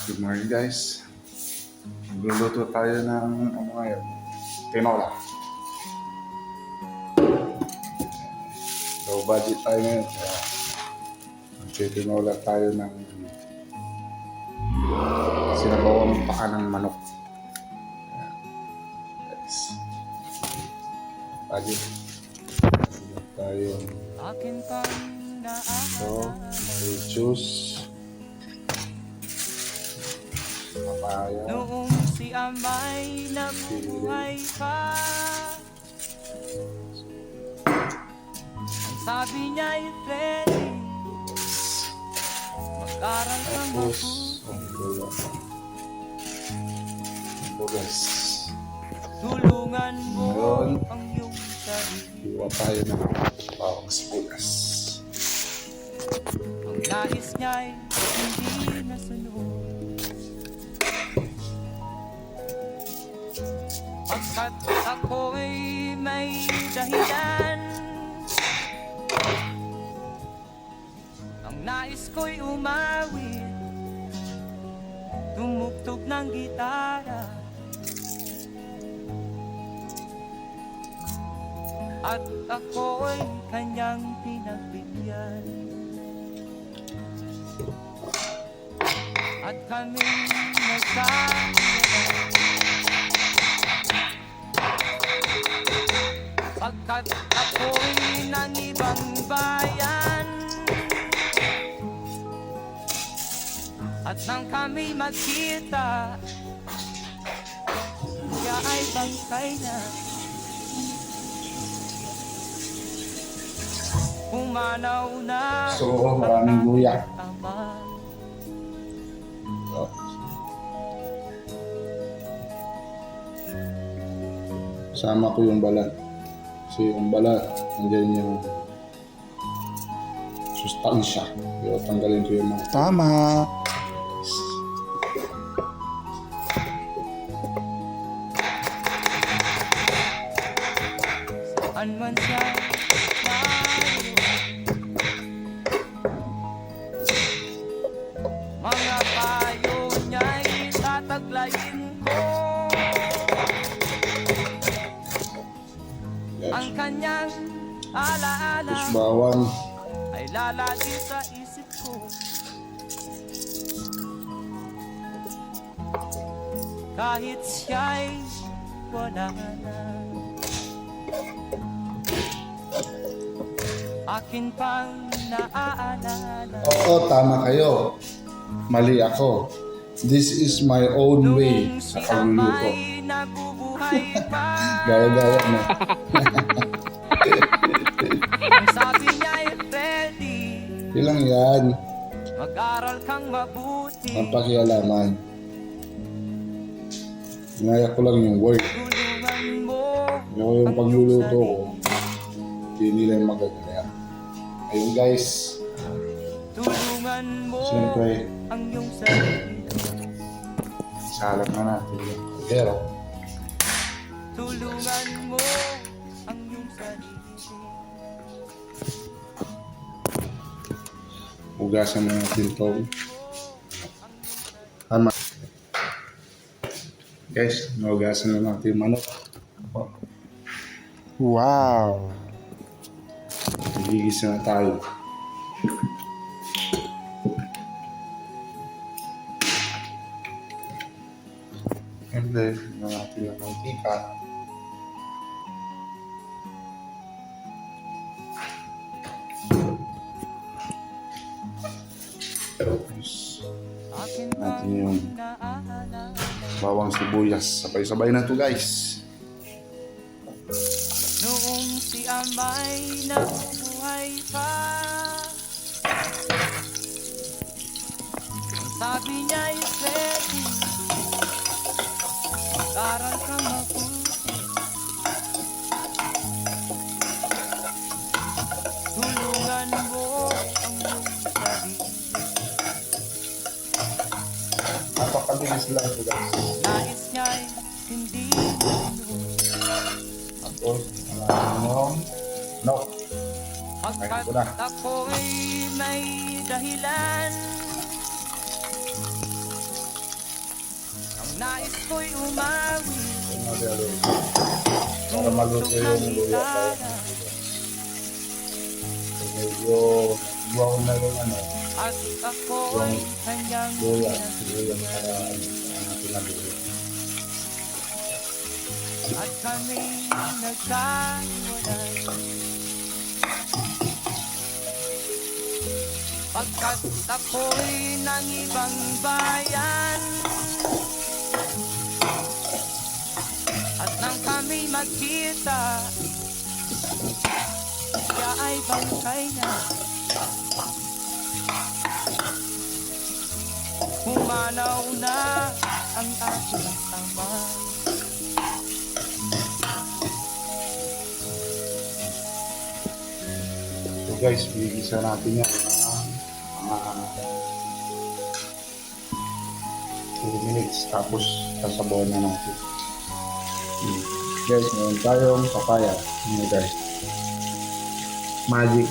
Good morning guys. Magluluto tayo ng ano ngayon? Tinola. Low budget tayo ngayon. Kaya magtitinola tayo ng sinabawang paka ng manok. Yes. Budget. Tayo. So, we choose papaya. Noong si Amay nabubuhay pa, ang sabi niya ay Freddy, mag-aral kang Tapos, mabuti. bugas. Tulungan mo Ngayon, ang iyong sarili. iwa tayo ng bawang sibuyas. Ang nais niya ay hindi nasunod, pagkat ako'y may dahilan. Ang nais ko'y umawit, tumugtog ng gitara, at ako'y kanyang pinagbigyan. At kaming nagkakaroon, pagkat ako'y ng ibang bayan. At nang kami magkita, siya ay bangkay na. Pumanaw na So, maraming luya. ama. Sama ko yung balat. Kasi yung balat, nandiyan yung sustansya. Pero tanggalin ko yung mga tama. Saan man siya tayo, mga payo niya'y tataglayin ko. Ang Yes. kanyang alaala Tapos bawang. ay lalagi sa isip ko. Kahit siya'y wala na, akin pang naaalala. Oo, tama kayo. Mali ako. This is my own way Noong sa si pagluluto. Amay nabubuhay pa, Gaya-gaya na. ang sabi niya ay Freddy, Ilang yan. mag-aral kang mabuti. Ang pakialaman. Inaya ko lang yung work. Tulungan mo Yung pagluluto ko, hindi nila yung magagaya. Ayun guys, tulungan mo siyempre, ang iyong sarili. salat na natin yung kaldero. Tulungan mo ang iyong sarili. Hugasan na natin ito. Tama. Guys, nahugasan na natin yung manok. Wow! Nagigisa na tayo. And then, na natin yung mantika. Tapos, Akin natin pang yung naaalala, bawang sibuyas. Sabay-sabay na to guys. noong si Amay nabubuhay pa, ang sabi niya ay Freddy, mag-aral kang mabuti. Tulungan mo ang iyong sarili. Napakabilis lang ito guys. Nais niya'y hindi masunod, Tapos, no. pagkat Ayun ko na. ako'y may dahilan. maghalo. Para maluto yung luya. So, medyo buwang na yung ano. At ako'y kanyang Luya. Yung para pinaluto. at kami nagkahiwalay. Pagkat ako'y ng ibang bayan, at nang kami magkita, siya ay bangkay na. Humanaw na ang aking ama. So guys, bigisa natin yan. 2 minutes tapos sasabawan na natin. Guys, meron tayong papaya. Ano guys? Magic.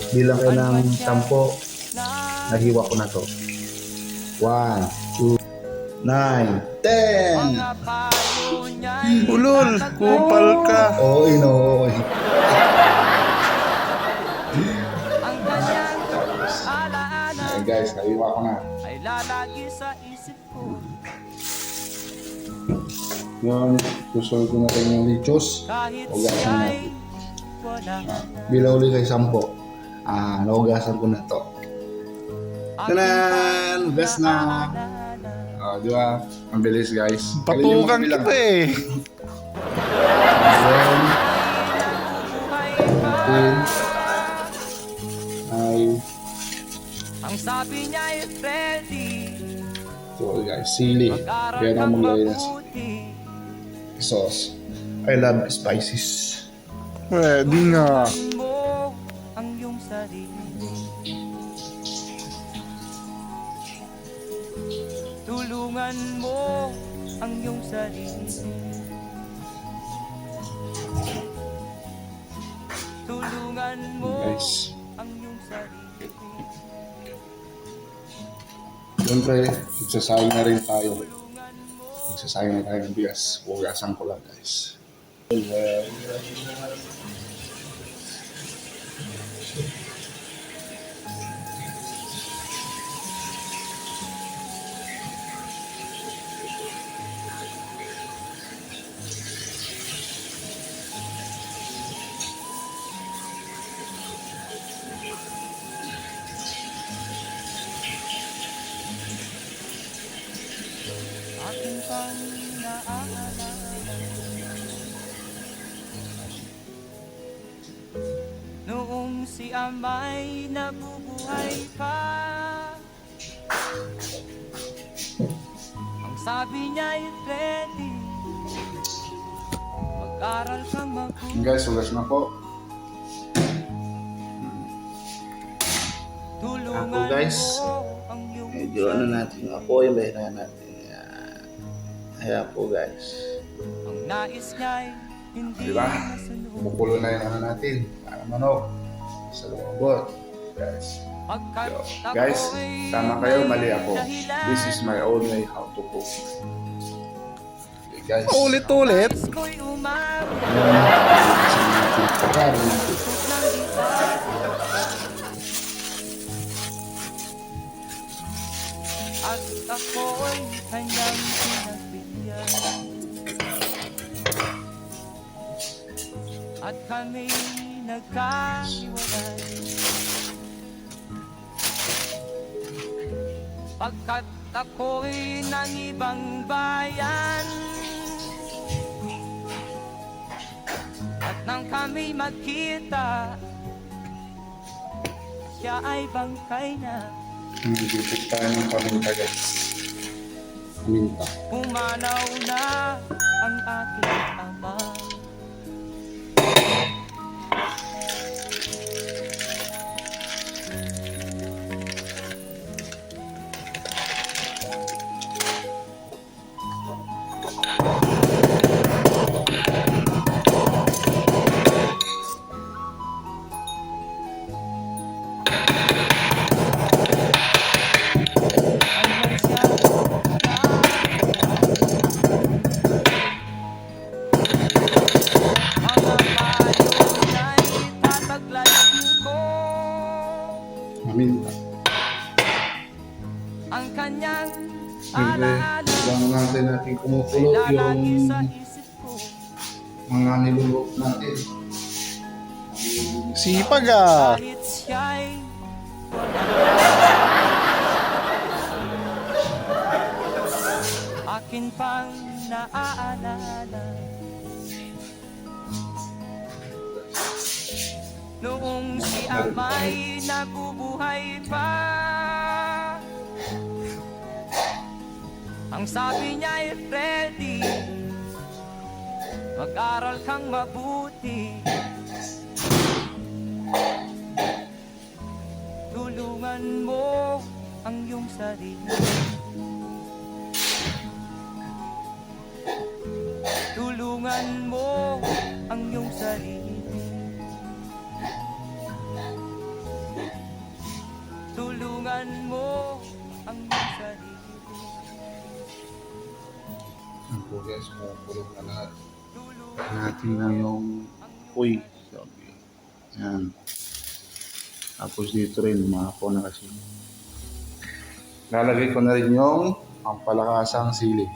Bilang kayo ng 10, nahiwa ko na to. 1, 2, 9, 10! Mga payo niya'y Ulol! Kupal ka! Oo, ino. ang kanyang alaala Hey guys, nahiwa ko na. ay lalagi sa isip ko. Yun, susunod ko na rin yung lichos. Kahit Hugasan siya'y natin. wala. Bilang uli kay 10. Nahugasan ko na to. Tanan! Best na! Di ba? Ang bilis guys. Patukan kita eh. 9. Ang sabi niya ay ready. So guys, sili. Mag-aral Kaya na kang maglagay ng mabuti. sauce. I love spices. Pwede nga. Tulungan mo ang iyong sarili. Tulungan mo ang iyong sarili. Tulungan mo Guys, ang iyong sarili. siyempre, magsasayang na rin tayo. Magsasayang na tayo ng bigas. Hugasan ko lang guys. Aking pang naaalala. Noong si Amay nabubuhay pa, ang sabi niya ay ready. Mag-aral kang mabuti. Guys, hugas na po. Tulungan Ako, guys, mo ang iyong Medyo ano natin, apoy ba na natin. Ayan po guys. ang nais niya'y hindi Diba? masunod. Kumukulo na yung ano natin. Para manok. Sa lumabot. Guys. Pagkat Guys, ako'y tama kayo, mali ako. dahilan. This is my own way how to cook. Okay, guys. Ulit-ulit. Nais ko'y umabot Ayan. ng iba. At ako'y kanyang pinagbigyan. At kami nagkahiwalay. Pagkat ako'y ng ibang bayan, at nang kami magkita, siya ay bangkay na. Nagipit tayo ng paminta guys. Paminta. Pumanaw na ang aking ama. Hanggang siya Maminta. Ang kanyang Siyempre, alaala kailangan natin natin ay kumukulo yung lalagi sa isip ko. mga nilulok natin. Sipag ah. Kahit siya'y akin pang naaalala noong si Amay nabubuhay pa. Ang sabi niya ay Freddy, mag-aral kang mabuti, tulungan mo ang iyong sarili, tulungan mo ang iyong sarili, tulungan mo ang iyong sarili. Ang po guys, kumukulong na lahat. Natin na yung uy. Sabi. Yan. Tapos dito rin, umako na kasi. Lalagay ko na rin yung pampalakasang sili.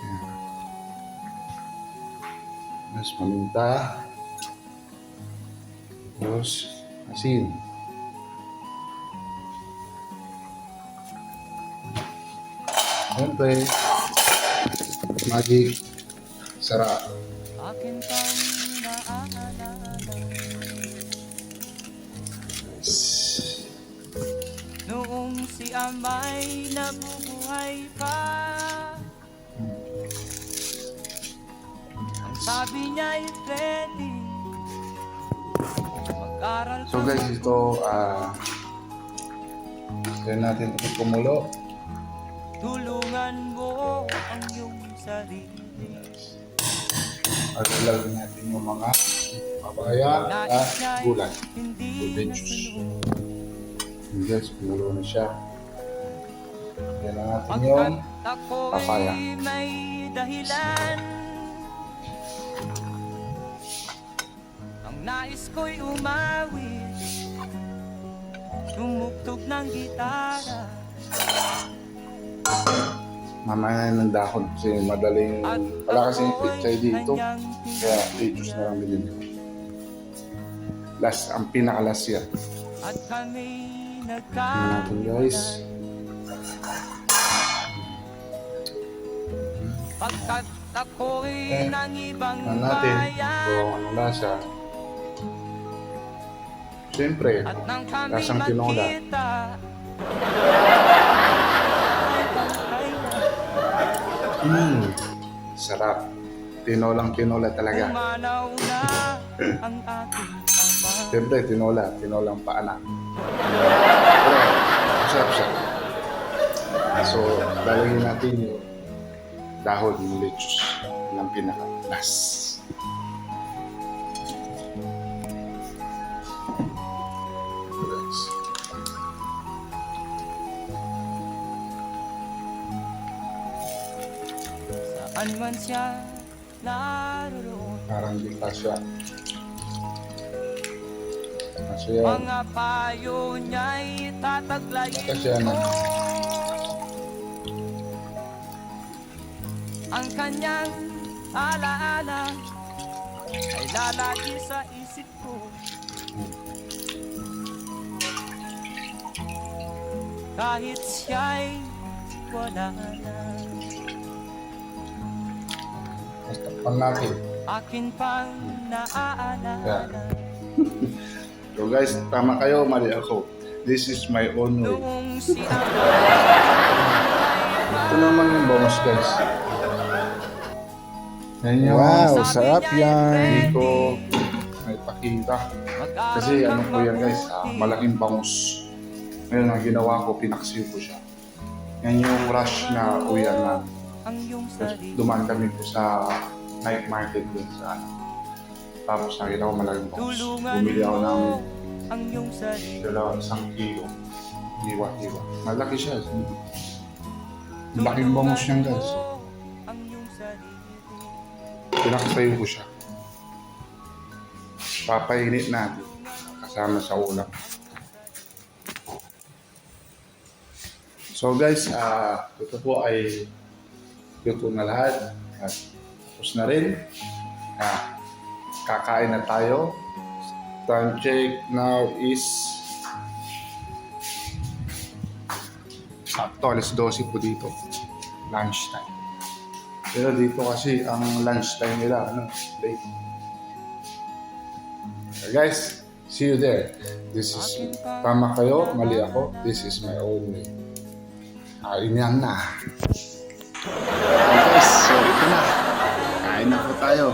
Yan. Tapos paminta. Tapos asin. Siyempre, magic sarap. Akin pang naaalala noong si Amay nabubuhay pa. Ang sabi niya ay Freddy, mag-aral So guys, ito, kaya natin ito kumulo. tulungan mo ang iyong sarili. At ilagay natin yung mga papaya at gulay. Hindi Good na veggies. And guys, kumulo na siya. Yan na natin yung pagkat ako'y papaya. may dahilan, ang nais ko'y umawit, tumugtog ng gitara, Mamaya ng dahon kasi madaling, at wala kasi ako'y pichay dito. kanyang Kaya lettuce na lang bilhin ko. Last, ang pinakalas yan. at kami Tingnan natin guys. pagkat ako'y ng ibang Tingnan natin bayan, kung ano lasa. Siyempre, at nang kami lasang tinola. magkita ay bangkay Sarap. Tinolang tinola talaga. umanaw na ang aking ama. Siyempre, tinolang paanak. Pero, masarap siya. So, lalagyan natin yung dahon ng lettuce ng pinaka-last. Guys. Saan man siya naroon, Parang di pa siya. Kasi yan. mga payo niya'y tataglayin Kasi yan. ko. Ang kanyang alaala ay lalagi sa isip ko. Kahit siya'y wala na, Basta pang natin. akin pang naaalala So guys, tama kayo, mali ako. This is my own way. noong si Ito naman yung bonus guys. Yan yung Wow, sarap yan. hindi ko may pakita. Kasi ano po yan guys, malaking bangus. Ngayon ang ginawa ko, pinaksiw ko siya. Yan yung rush na uyan na. ang iyong sarili, Dumaan kami po sa night market din sa ano. Tapos nakita ko malaking bangus. tulungan Bumili ako ng mo ang iyong sarili, 1 kilo. Hiwa-hiwa. Malaki siya. Malaking bangus yan guys. ang iyong sarili. Pinaksayo ko siya. Papainit natin kasama sa ulam. So guys, ito po ay luto na lahat. At tapos na rin. Kakain na tayo. Time check now is sakto, alas 12 po dito. Lunch time. Pero dito kasi ang lunch time nila, late. So guys, see you there. This is, tama kayo, mali ako. This is my own way. Kain na. Okay, so ito na. Kain na po tayo.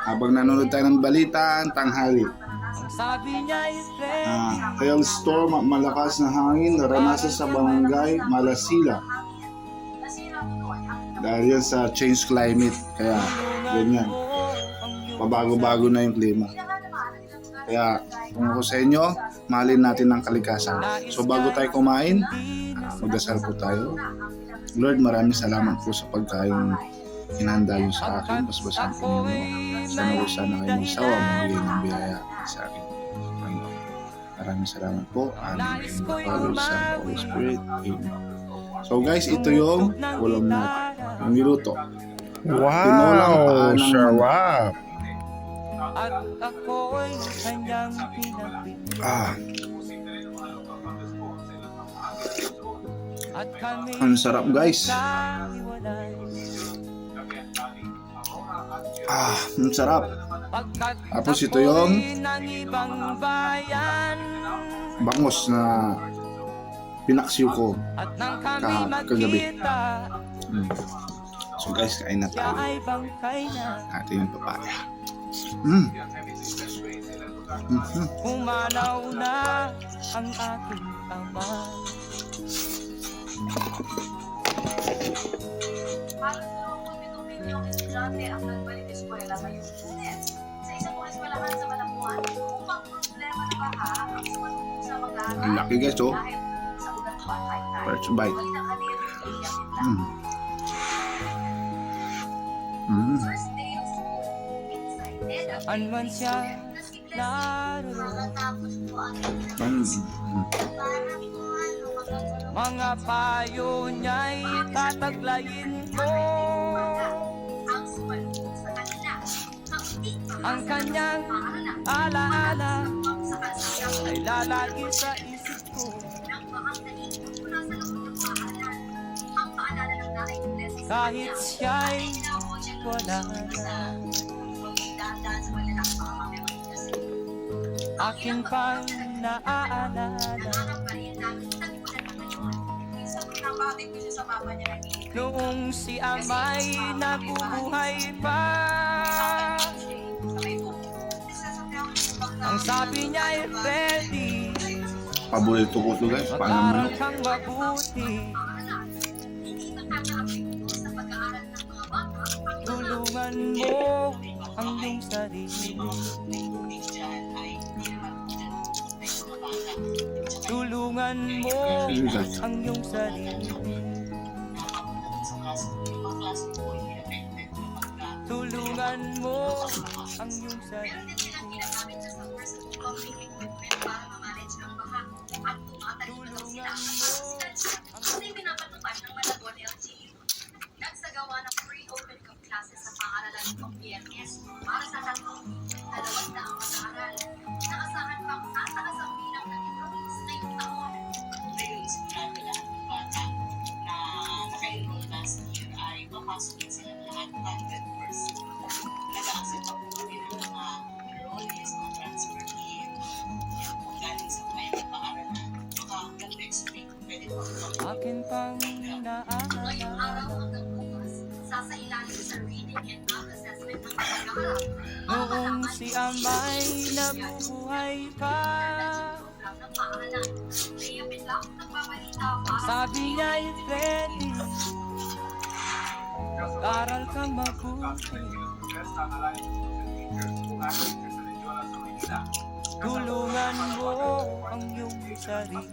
Habang nanonood tayo ng balita, tanghali. Sabi niya Hailstorm at malakas na hangin naranasan sa barangay Malasila. Dahil yan sa change climate, kaya ganyan. Pabago-bago na yung klima. Kaya kung ako sa inyo, mahalin natin ang kalikasan. So bago tayo kumain, magdasal po tayo. Lord, maraming salamat po sa pagkain inanda yun sa akin. Basbasan po ninyo. Sana kayo magsawa, magbigay ng biyaya sa akin. Panginoon. Maraming salamat po. Amen. Father, Son, Holy Spirit. Amen. So guys, ito yung ulam natin. Yung niluto. Wow, sarap. at ako'y kanyang pinapit. At kami Ang sarap guys. Ang sarap. Tapos ito yung bangos na pinaksiw ko kagabi. So guys, kain na tayo. Ito yung papaya. Umanaw na ang aking ama. Yung estudyante ang nagbalik eskwela ngayong Lunes. Sa isang eskwelahan sa Malapuan, upang problema na baha ang sumalubong sa mag-aaral. Ang laki guys, oh. Dahil sa Ugatuan High Tide. First bite. Balik ang kanil ng First day of school. Excited ang Anman siya na si Blessing. naroon. Makatapos po ang Mga payo niya'y tataglayin ko. ang sumalubong sa kanila. Ang kanyang alaala Sa kalsada ay lalagi sa isip ko. ng bahang nalilito mula sa loob ng paaralan. Ang paalala ng nanay ni Blessing sa Kahit kanya, siya'y ay wala na. Magdadaan sa malalaking mga memory kasi. Akin pang naaalala. Nakakaparin namin sa lipunan ng ngayon. Minsan napabig ko siya sa mama niya na hindi. Noong si Amay nabubuhay pa. Ang sabi niya ay ready. Paborito ko ito guys. Paano Mag-aral naman? kang mabuti. Hindi makakaapekto sa pag-aaral ng mga bata. Tulungan mo ang iyong sarili. Tulungan mo ang iyong sarili. Tulungan mo ang iyong sarili. Silang ginagamit sa source of public equipment para ma-manage ang baha at tumatalino daw sila ang mga hindi pinapatupad ng Malabon LGU. Nagsagawa ng pre-open cup classes sa paaralan ng PMS para sa 2,200 mag-aaral. Nakasahan pang tataas ang bilang ng enrollees ngayong taon. Ngayon, sigurado lahat ng bata na naka-enroll last year ay papasukin sila lahat 100%. Nag-a-accept pa po kami ng mga enrollees, mga transfer kit, yan po galing sa private paaralan. Baka hanggang next week, pwede po Akin pang Ngayong naaalala. araw hanggang bukas, sasailalim sa reading and math assessment ng pag-aaral. Noong si Amay nabubuhay pa. Program ng paaralan. Kaya biglang nagbabalita para Sabi niya ay ready. Mag-aral kang mabuti. Tulungan mo ang iyong sarili.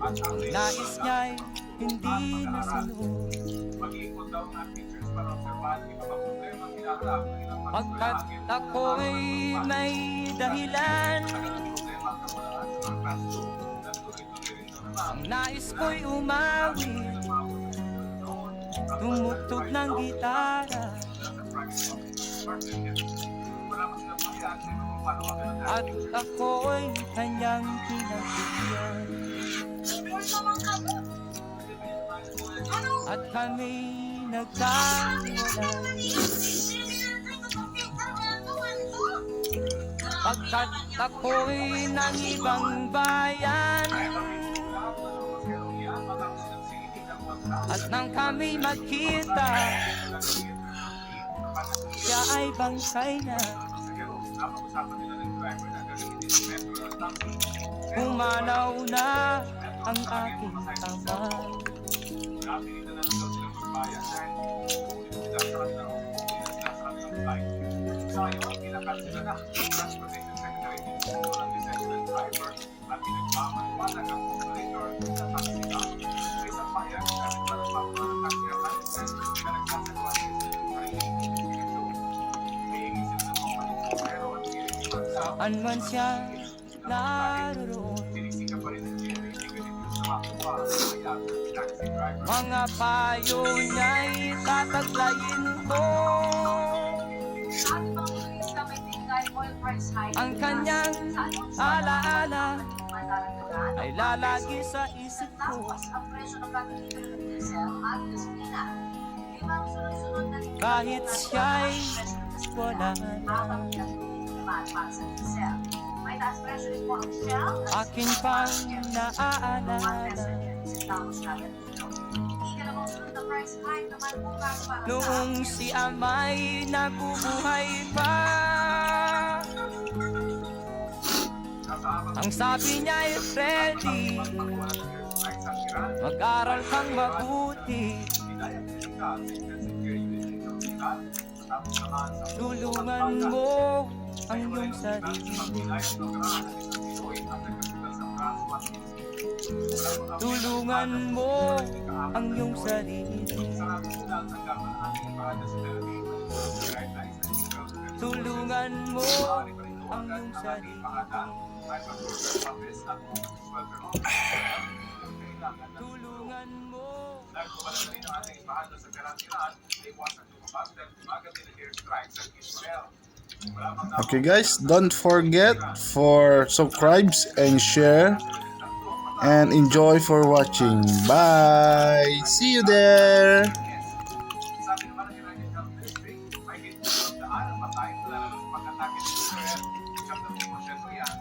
Ang nais niya'y hindi nasunod. Pagkat ako'y may dahilan Ang nais ko'y umawi, tumugtog ng gitara, at ako'y kanyang pinagbigyan. At kami nagkahiwalay, pagkat ako'y ng ibang bayan. At nang kami magkita, siya ay bangkay na. Pumanaw na ang aking ama. Saan man siya naroon, mga payo niya'y tataglayin ko. Ang kanyang alaala ay lalagi sa isip ko. Kahit siya'y wala na, akin pang naaalala noong si ama'y nabubuhay pa. Ang sabi niya ay Freddy, mag-aral kang mabuti, tulungan mo ang iyong sarili, tulungan mo ang iyong sarili, tulungan mo ang iyong sarili, tulungan mo. Okay guys, don't forget for subscribes and share and enjoy for watching. Bye! See you there! Sabi naman ng United Health District, may higit na araw matay mula na ng pag-atake ng Israel. 1% yan